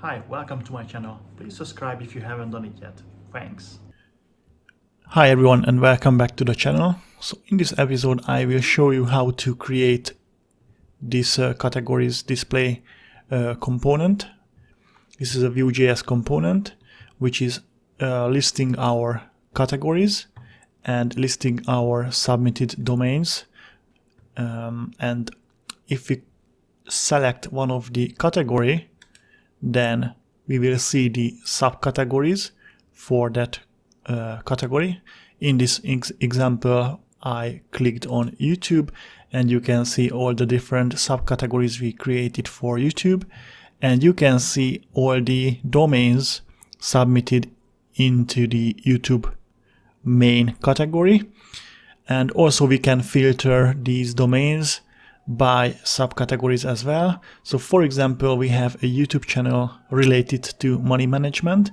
Hi, welcome to my channel. Please subscribe if you haven't done it yet. Thanks. Hi everyone and welcome back to the channel. So in this episode I will show you how to create this categories display component. This is a Vue.js component which is listing our categories and listing our submitted domains. And if we select one of the category, then we will see the subcategories for that category. In this example, I clicked on YouTube, and you can see all the different subcategories we created for YouTube, and you can see all the domains submitted into the YouTube main category. And also we can filter these domains by subcategories as well. So for example, we have a YouTube channel related to money management,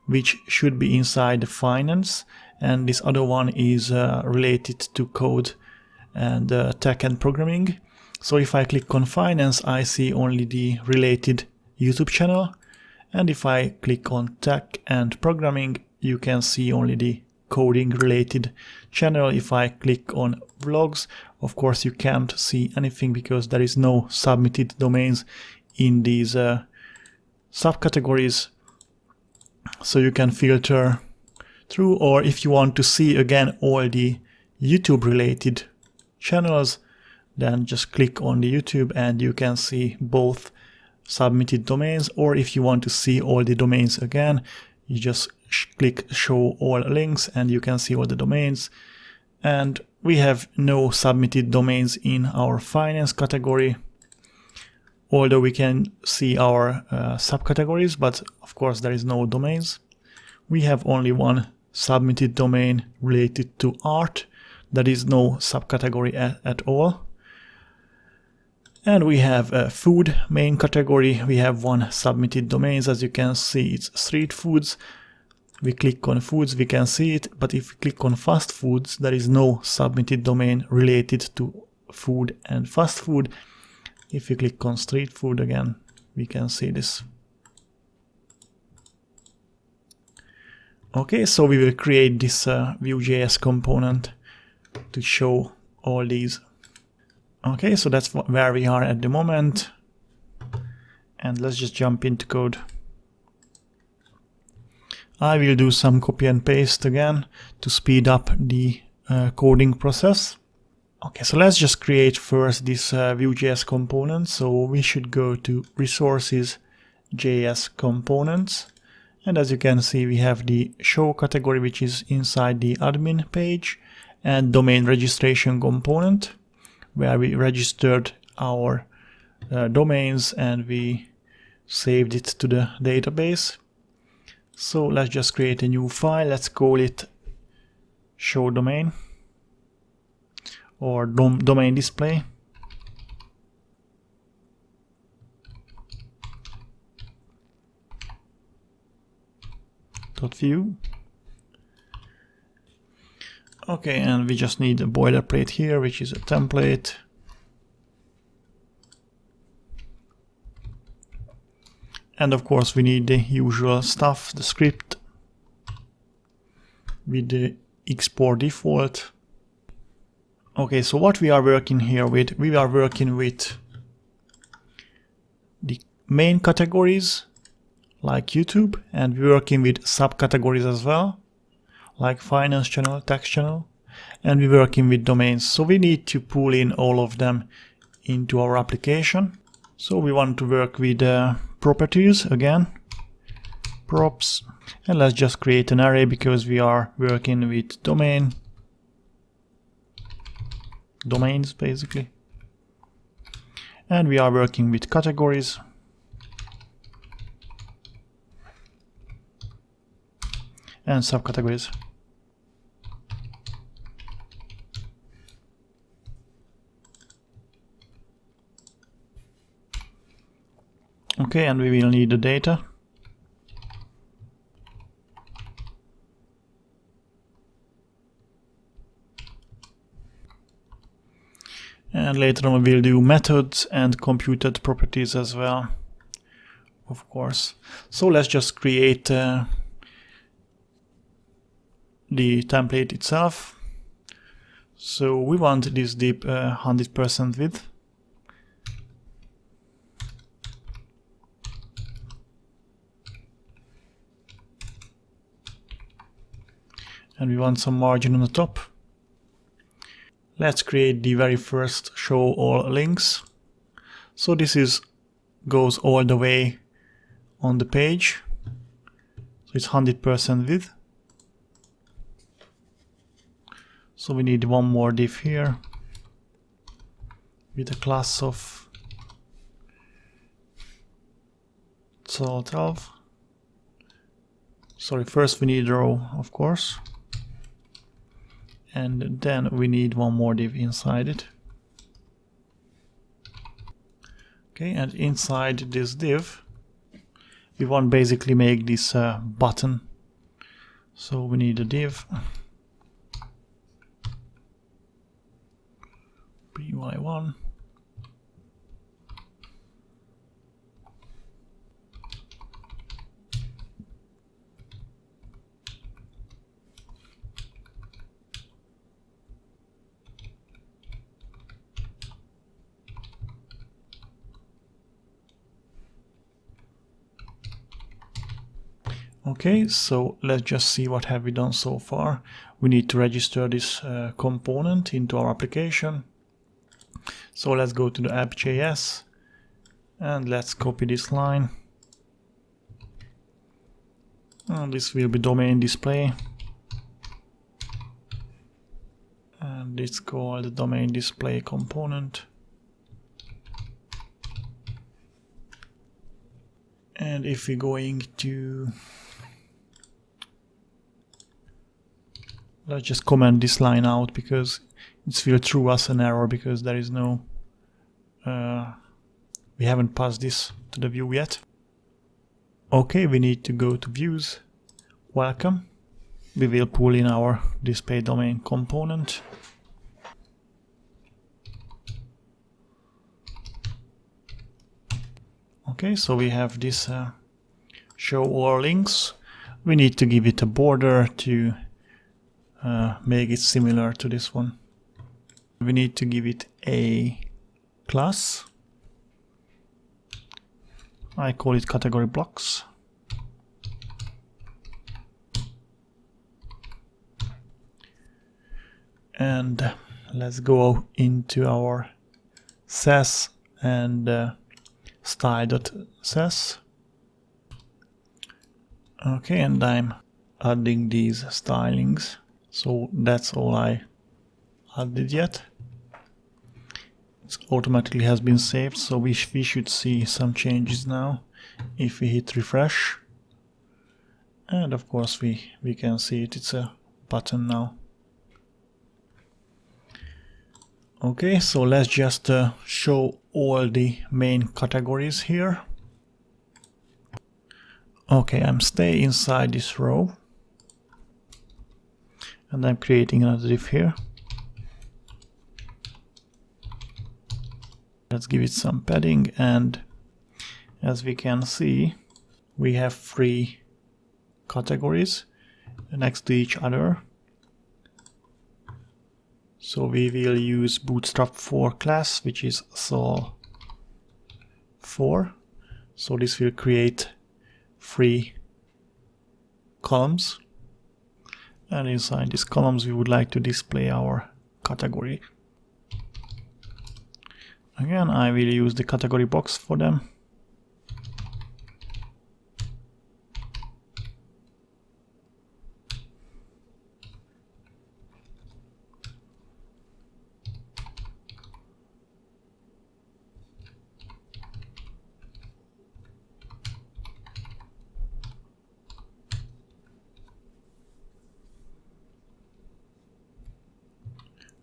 which should be inside the finance, and this other one is related to code and tech and programming. So if I click on finance, I see only the related YouTube channel, and if I click on tech and programming, you can see only the coding related channel. If I click on vlogs, of course you can't see anything because there is no submitted domains in these subcategories. So you can filter through, or if you want to see again all the YouTube related channels, then just click on the YouTube and you can see both submitted domains. Or if you want to see all the domains again, you just click show all links and you can see all the domains. And we have no submitted domains in our finance category, although we can see our subcategories, but of course there is no domains. We have only one submitted domain related to art. There is no subcategory at all. And we have a food main category. We have one submitted domains. As you can see, it's street foods. We click on foods, we can see it, but if we click on fast foods, there is no submitted domain related to food and fast food. If we click on street food again, we can see this. Okay, so we will create this Vue.js component to show all these. Okay, so that's where we are at the moment. And let's just jump into code. I will do some copy and paste again to speed up the coding process. Okay, so let's just create first this Vue.js component. So we should go to resources, JS components. And as you can see, we have the show category, which is inside the admin page, and domain registration component, where we registered our domains and we saved it to the database. So let's just create a new file. Let's call it show domain or domain display. .vue. Okay, and we just need a boilerplate here, which is a template. And of course we need the usual stuff, the script with the export default. Okay, so what we are working here with, we are working with the main categories like YouTube, and we're working with subcategories as well, like finance channel, tax channel, and we're working with domains. So we need to pull in all of them into our application. So we want to work with properties again, props, and let's just create an array because we are working with domains basically, and we are working with categories, and subcategories. Okay, and we will need the data. And later on we'll do methods and computed properties as well. of course. So let's just create the template itself. So we want this div 100% width. And we want some margin on the top. Let's create the very first show all links. So this goes all the way on the page. So it's 100% width. So we need one more div here with a class of salt12. Sorry, first we need a row, of course. And then we need one more div inside it. Okay, and inside this div, we want basically make this button. So we need a div py1. Okay, so let's just see what have we done so far. We need to register this component into our application. So let's go to the app.js and let's copy this line. And this will be domain display. And it's called the domain display component. And if we're going to, let's just comment this line out because it will throw us an error because there is no, we haven't passed this to the view yet. Okay, we need to go to views, welcome. We will pull in our display domain component. Okay, so we have this show all links. We need to give it a border to make it similar to this one. We need to give it a class. I call it category blocks. And let's go into our sass and style.sass. Okay, and I'm adding these stylings. So that's all I added yet. It automatically has been saved, so we should see some changes now if we hit refresh. And of course we can see it, it's a button now. Okay, so let's just show all the main categories here. Okay, I'm staying inside this row. And I'm creating another div here. Let's give it some padding, and as we can see, we have 3 categories next to each other. So we will use Bootstrap 4 class, which is sol4. So this will create 3 columns. And inside these columns we would like to display our category. Again, I will use the category box for them.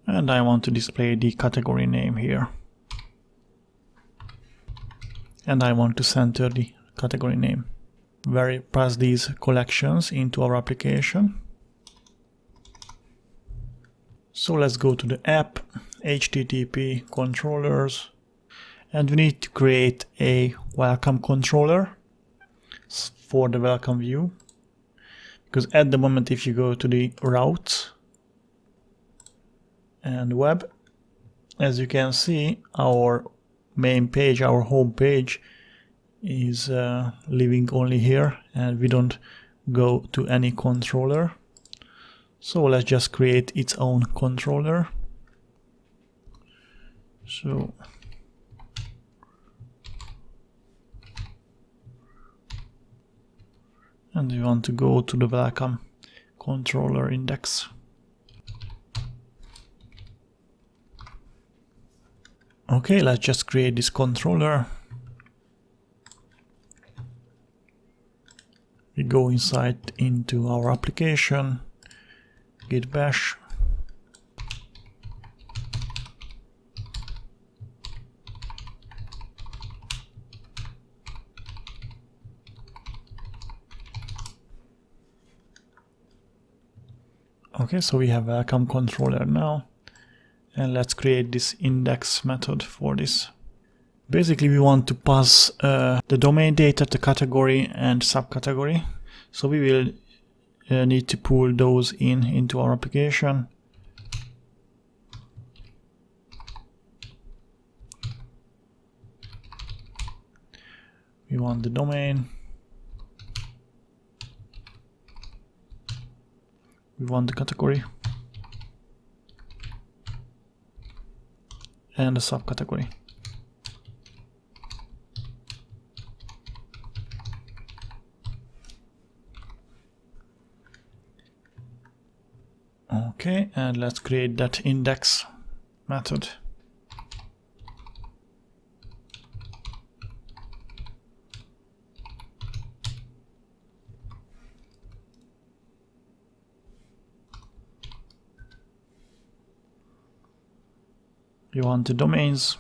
And I want to display the category name here. And I want to center the category name. We pass these collections into our application. So let's go to the app, HTTP controllers, and we need to create a welcome controller. for the welcome view, because at the moment if you go to the routes and web, as you can see, our main page, our home page is living only here, and we don't go to any controller. So let's just create its own controller. So and we want to go to the welcome controller index. Okay, let's just create this controller. We go inside into our application, git bash. Okay, so we have welcome controller now, and let's create this index method for this. Basically, we want to pass the domain data, the category and subcategory. So we will need to pull those into our application. We want the domain. We want the category and the subcategory. Okay, and let's create that index method. You want the domains.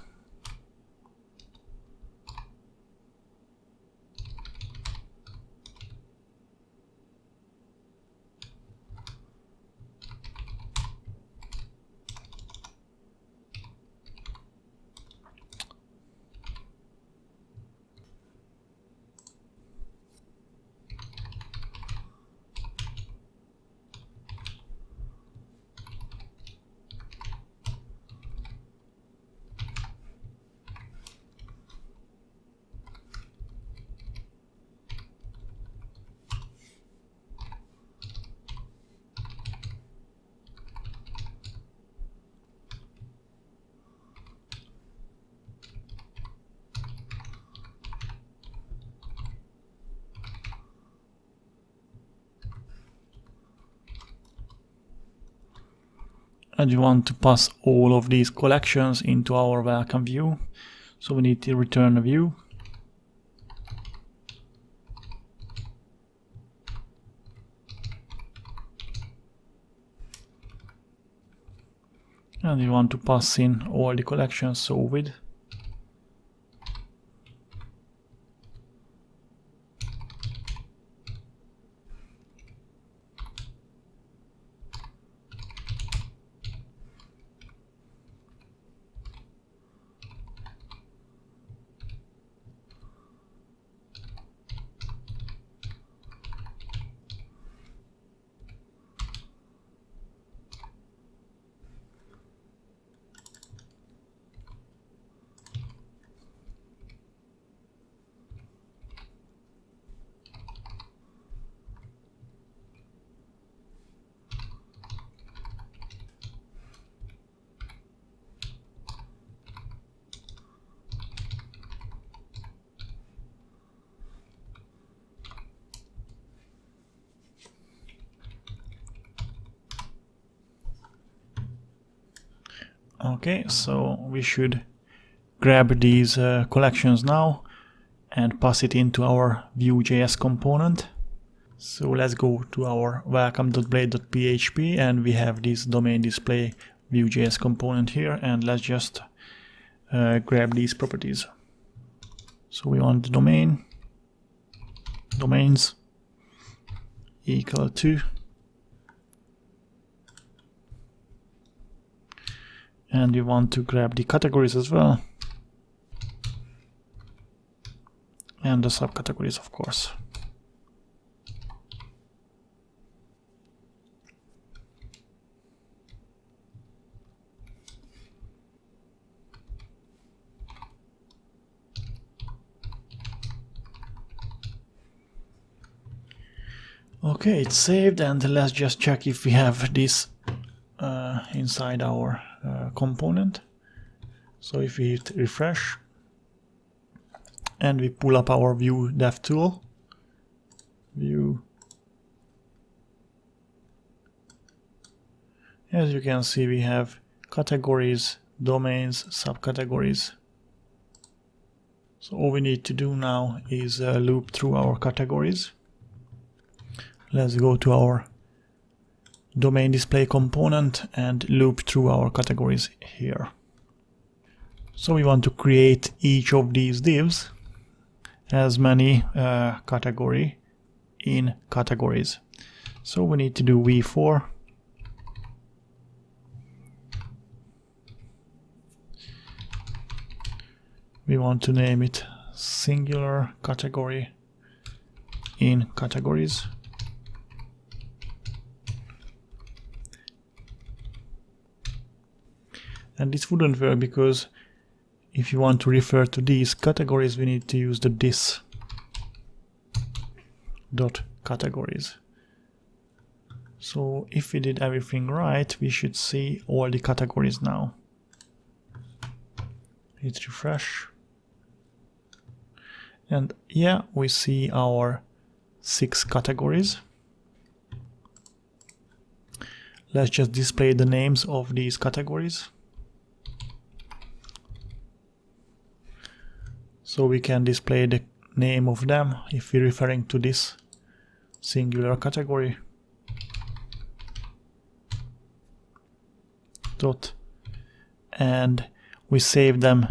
And you want to pass all of these collections into our welcome view. So we need to return a view. And you want to pass in all the collections, so with. Okay, so we should grab these collections now and pass it into our Vue.js component. So let's go to our welcome.blade.php, and we have this domain display Vue.js component here, and let's just grab these properties. So we want the domains equal to, and we want to grab the categories as well, and the subcategories, of course. Okay, it's saved, and let's just check if we have this inside our component. So if we hit refresh and we pull up our Vue dev tool, Vue, as you can see, we have categories, domains, subcategories. So all we need to do now is loop through our categories. Let's go to our domain display component and loop through our categories here. So we want to create each of these divs as many category in categories. So we need to do v4. We want to name it singular category in categories. And this wouldn't work because if you want to refer to these categories, we need to use the this dot categories. So if we did everything right, we should see all the categories now. Hit refresh. And yeah, we see our 6 categories. Let's just display the names of these categories. So we can display the name of them if we're referring to this singular category. Dot. And we save them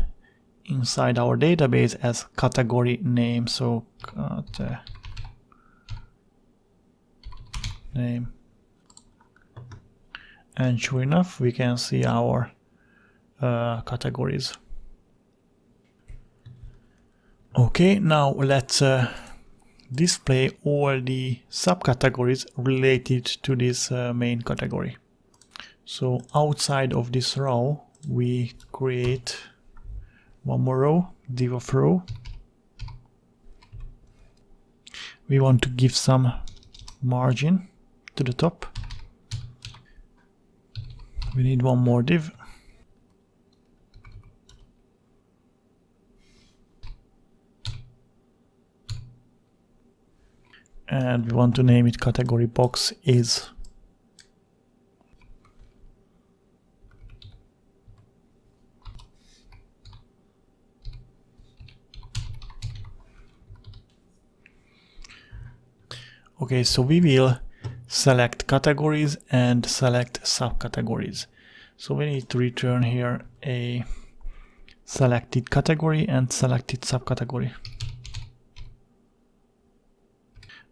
inside our database as category name. So name. And sure enough, we can see our categories. Okay, now let's display all the subcategories related to this main category. So outside of this row, we create one more row, div of row. We want to give some margin to the top. We need one more div. And we want to name it category box is. Okay, so we will select categories and select subcategories. So we need to return here a selected category and selected subcategory.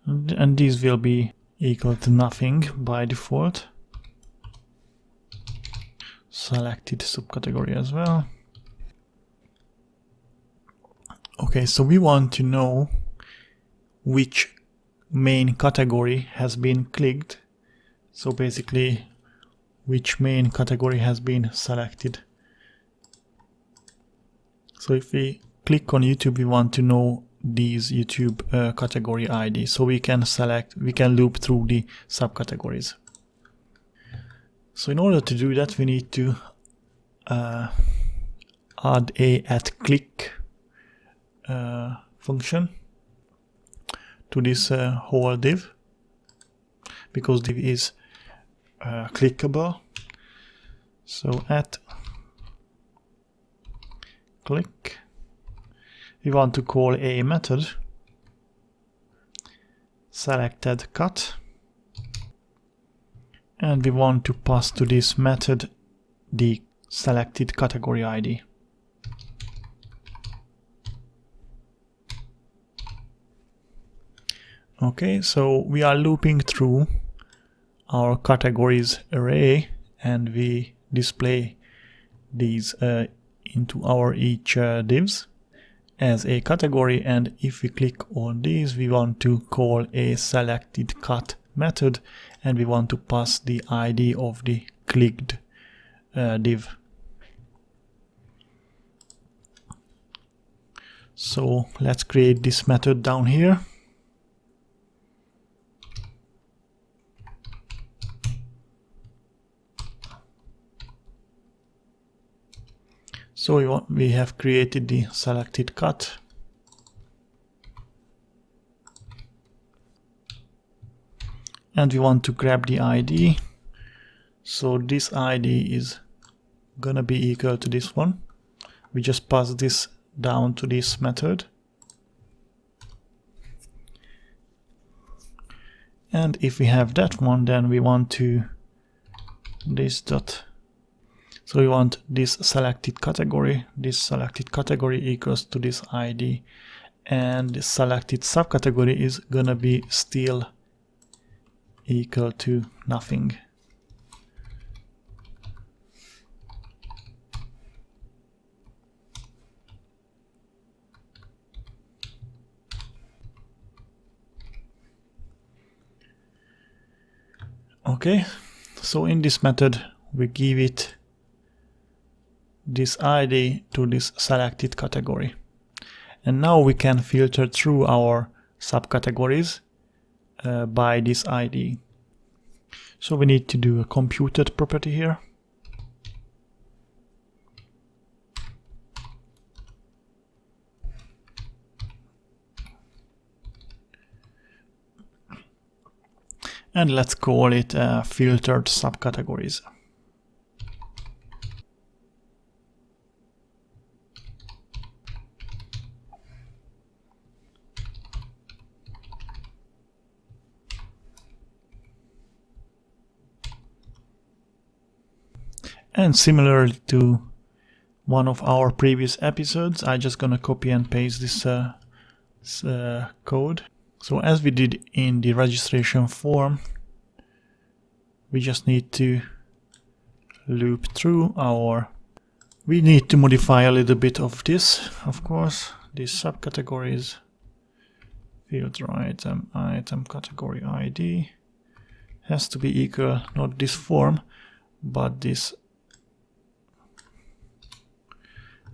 And these will be equal to nothing by default. Selected subcategory as well. Okay, so we want to know which main category has been clicked. So basically, which main category has been selected. So if we click on YouTube, we want to know these YouTube category ID. So we can loop through the subcategories. So in order to do that, we need to add a @click function to this whole div, because div is clickable. So @click, we want to call a method selected cut, and we want to pass to this method the selected category ID. Okay, so we are looping through our categories array, and we display these into our each divs as a category. And if we click on these, we want to call a selected cut method, and we want to pass the ID of the clicked div. So let's create this method down here. So we have created the selected cut. And we want to grab the ID. So this ID is gonna be equal to this one. We just pass this down to this method. And if we have that one, then we want to this dot. So we want this selected category. This selected category equals to this ID. And the selected subcategory is gonna be still equal to nothing. Okay, so in this method we give it this ID to this selected category. And now we can filter through our subcategories by this ID. So we need to do a computed property here. And let's call it filtered subcategories. And similar to one of our previous episodes, I'm just gonna copy and paste this code. So as we did in the registration form, we just need to loop through we need to modify a little bit of this, of course. These subcategories, filter item, item category ID has to be equal, not this form, but this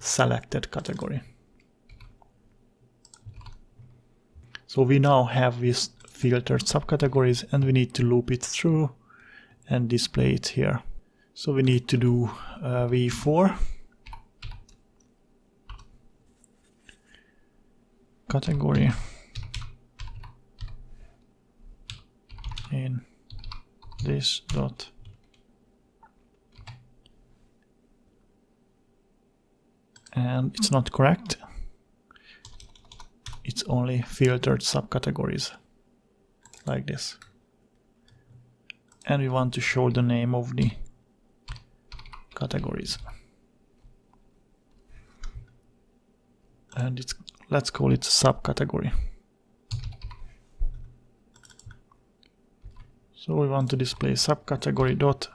selected category. So we now have these filtered subcategories and we need to loop it through and display it here. So we need to do v4 category in this dot and it's not correct. It's only filtered subcategories like this. And we want to show the name of the categories. And let's call it subcategory. So we want to display subcategory dot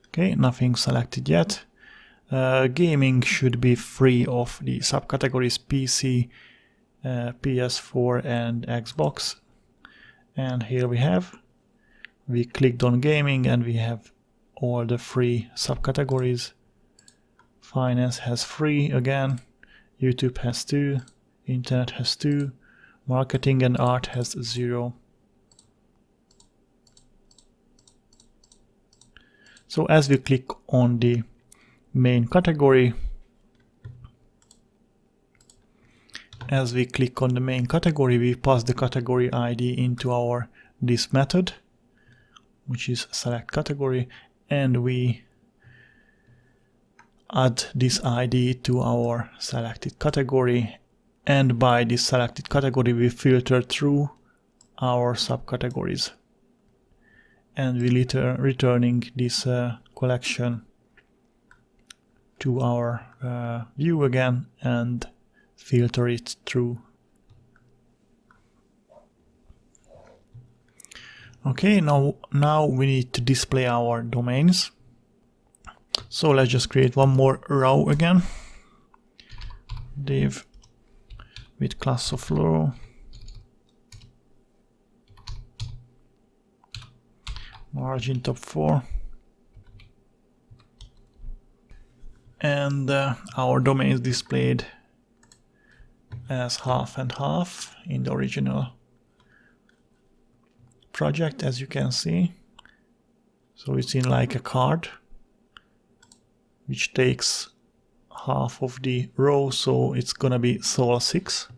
okay, nothing selected yet. Gaming should be free of the subcategories PC, PS4 and Xbox. And here we clicked on gaming and we have all the free subcategories. Finance has free again, YouTube has 2, Internet has 2, Marketing and Art has 0. So as we click on the main category, we pass the category ID into this method, which is select category, and we add this ID to our selected category, and by this selected category we filter through our subcategories, and we later returning this collection to our view again and filter it through. Okay, now we need to display our domains. So let's just create one more row again. Div with class of row. Margin top 4. And our domain is displayed as half and half in the original project, as you can see. So it's in like a card, which takes half of the row, so it's gonna be sol6.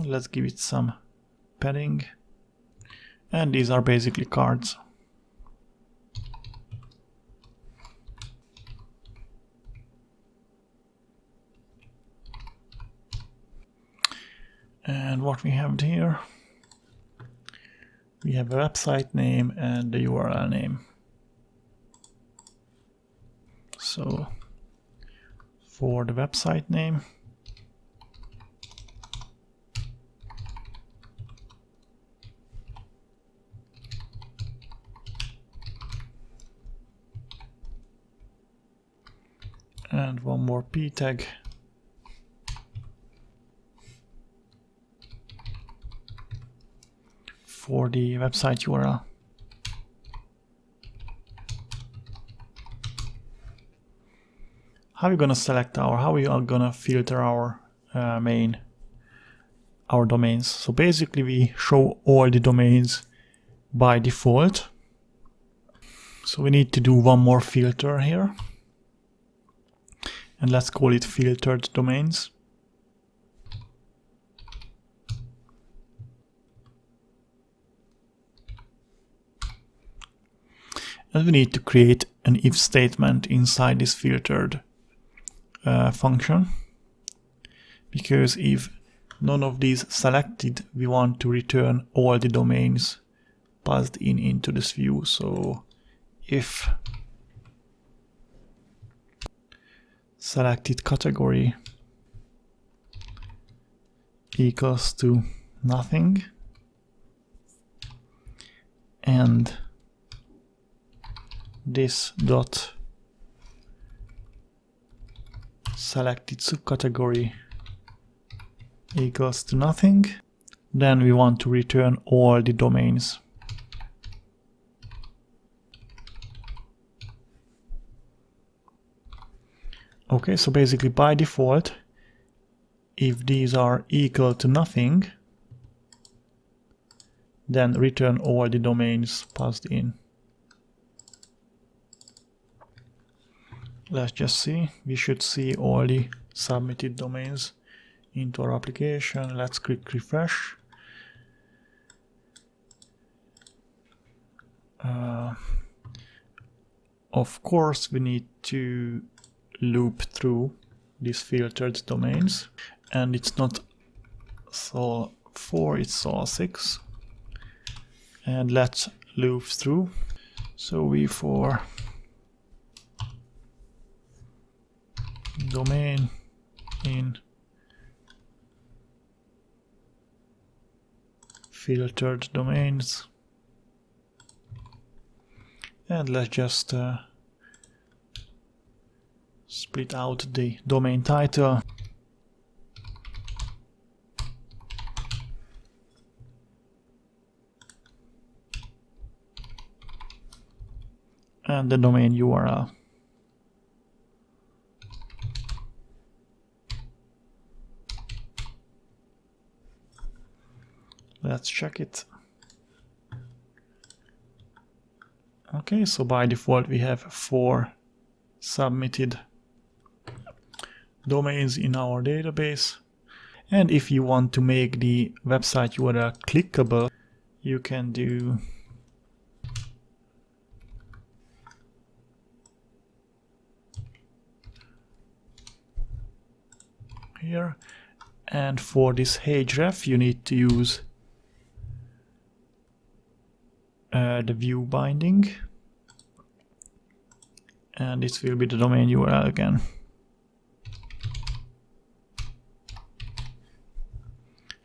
Let's give it some padding. And these are basically cards. And what we have here, we have a website name and the URL name. So for the website name, and one more p tag. For the website URL. How are we gonna select how we are gonna filter our domains? So basically we show all the domains by default. So we need to do one more filter here. And let's call it filtered domains. And we need to create an if statement inside this filtered function, because if none of these selected, we want to return all the domains passed into this view. So if selected category equals to nothing, and this dot selected subcategory equals to nothing, then we want to return all the domains. Okay, so basically by default, if these are equal to nothing, then return all the domains passed in. Let's just see. We should see all the submitted domains into our application. Let's click refresh. Of course, we need to loop through these filtered domains, and it's not sol4, it's sol6. And let's loop through. So we for domain in filtered domains, and let's just split out the domain title and the domain URL. Let's check it. Okay, so by default we have 4 submitted domains in our database. And if you want to make the website URL clickable, you can do here. And for this href, you need to use the view binding, and this will be the domain URL again.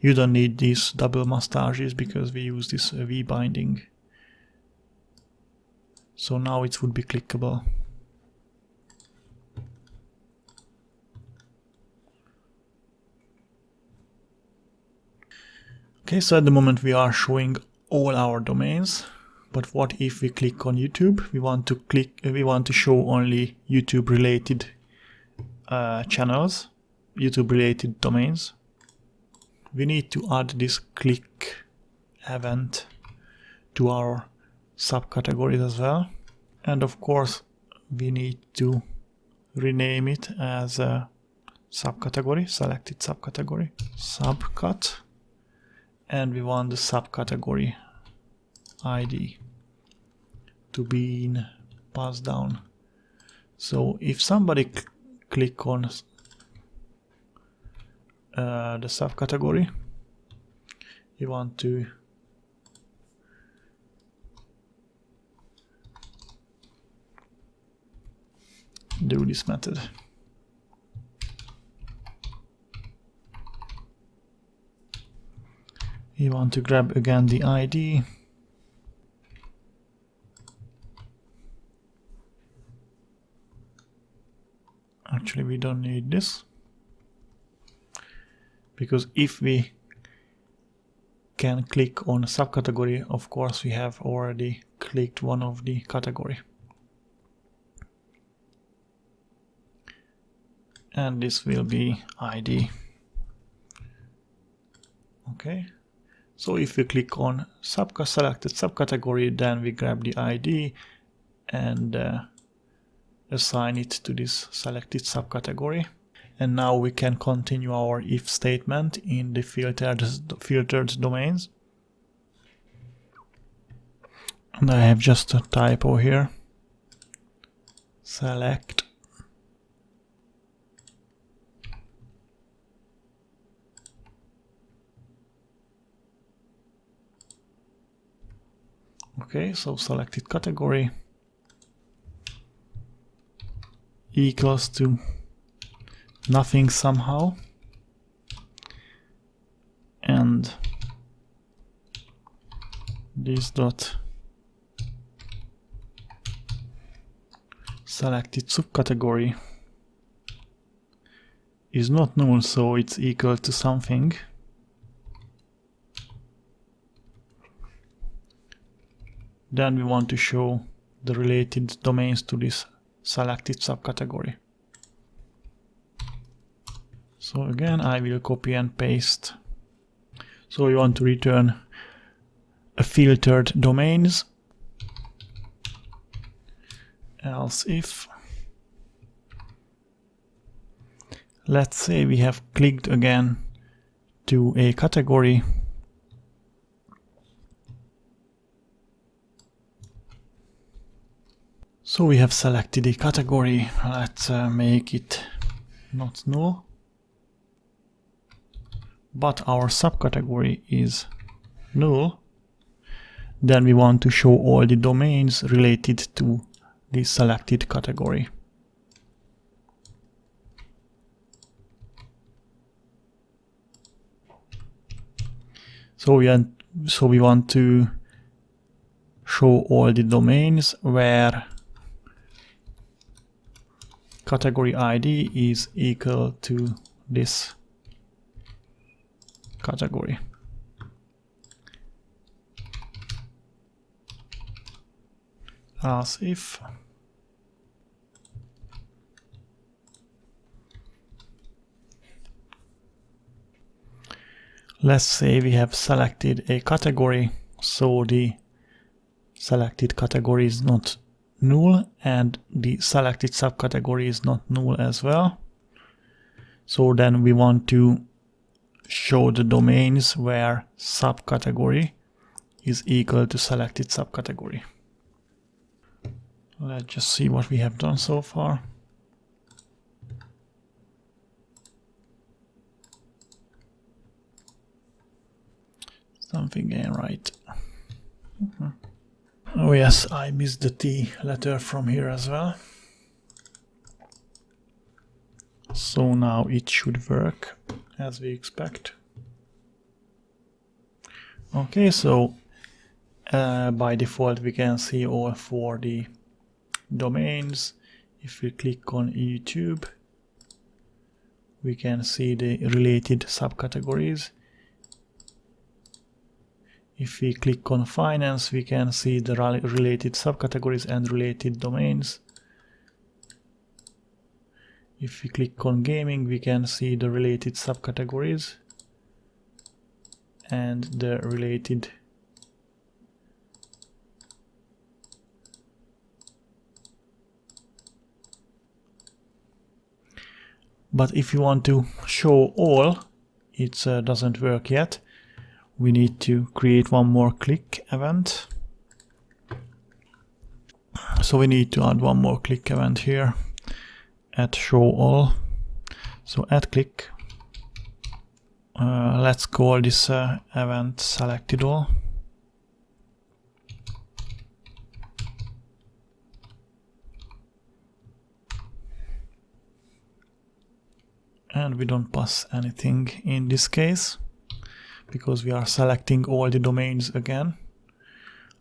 You don't need these double mustaches because we use this v binding. So now it would be clickable. Okay, so at the moment we are showing all our domains. But what if we click on YouTube? We want to show only YouTube related channels. YouTube related domains. We need to add this click event to our subcategories as well. And of course, we need to rename it as a subcategory, selected subcategory, subcat, and we want the subcategory ID to be passed down. So if somebody click on the subcategory, you want to do this method. You want to grab again the ID. Actually, we don't need this, because if we can click on a subcategory, of course we have already clicked one of the category. And this will be ID. Okay. So if we click on selected subcategory, then we grab the ID and assign it to this selected subcategory. And now we can continue our if statement in the filtered domains. And I have just a typo here. Select okay, so selected category equals to nothing somehow, and this dot selected subcategory is not null, so it's equal to something. Then we want to show the related domains to this selected subcategory. So again, I will copy and paste. So we want to return a filtered domains, else if, let's say we have clicked again to a category. So we have selected a category. Let's make it not null, but our subcategory is null. Then we want to show all the domains related to the selected category. So we want to show all the domains where category ID is equal to this category. As if let's say we have selected a category, so the selected category is not null and the selected subcategory is not null as well. So then we want to show the domains where subcategory is equal to selected subcategory. Let's just see what we have done so far. Something ain't right. Oh yes, I missed the T letter from here as well. So now it should work as we expect. Okay, so by default we can see all four the domains. If we click on YouTube, we can see the related subcategories. If we click on finance, we can see the related subcategories and related domains. If we click on gaming, we can see the related subcategories and the related but if you want to show all, it doesn't work yet. We need to create one more click event. So we need to add one more click event here at show all. So add click. Let's call this event selected all. And we don't pass anything in this case because we are selecting all the domains again.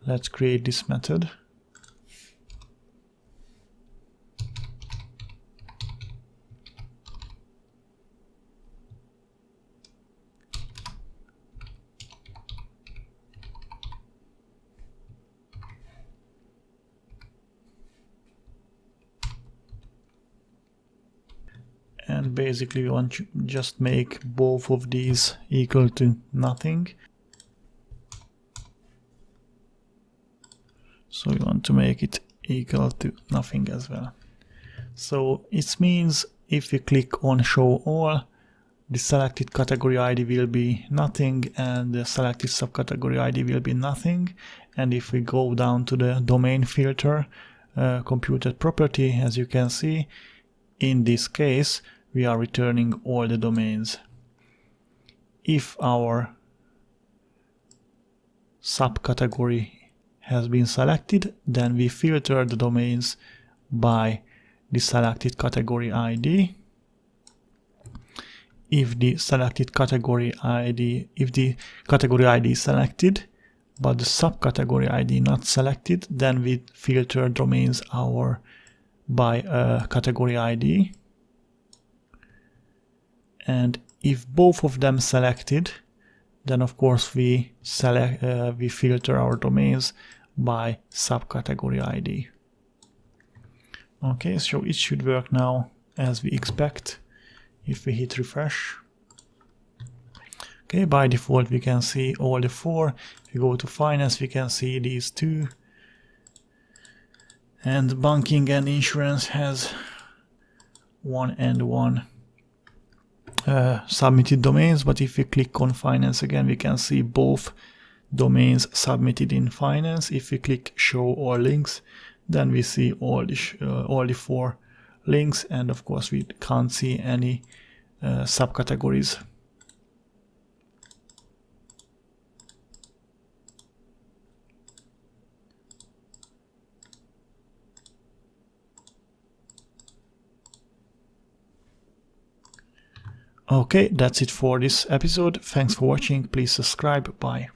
Let's create this method. And basically we want to just make both of these equal to nothing. So we want to make it equal to nothing as well. So it means if we click on show all, the selected category ID will be nothing and the selected subcategory ID will be nothing. And if we go down to the domain filter, computed property, as you can see, in this case, we are returning all the domains. If our subcategory has been selected, then we filter the domains by the selected category ID. If the category ID is selected, but the subcategory ID not selected, then we filter domains by category ID. And if both of them selected, then of course we filter our domains by subcategory ID. Okay, so it should work now as we expect if we hit refresh. Okay, by default we can see all the four. If we go to finance, we can see these two. And banking and insurance has one and one submitted domains, but if we click on finance again, we can see both domains submitted in finance. If we click show all links, then we see all the four links, and of course we can't see any subcategories. Okay, that's it for this episode. Thanks for watching. Please subscribe. Bye.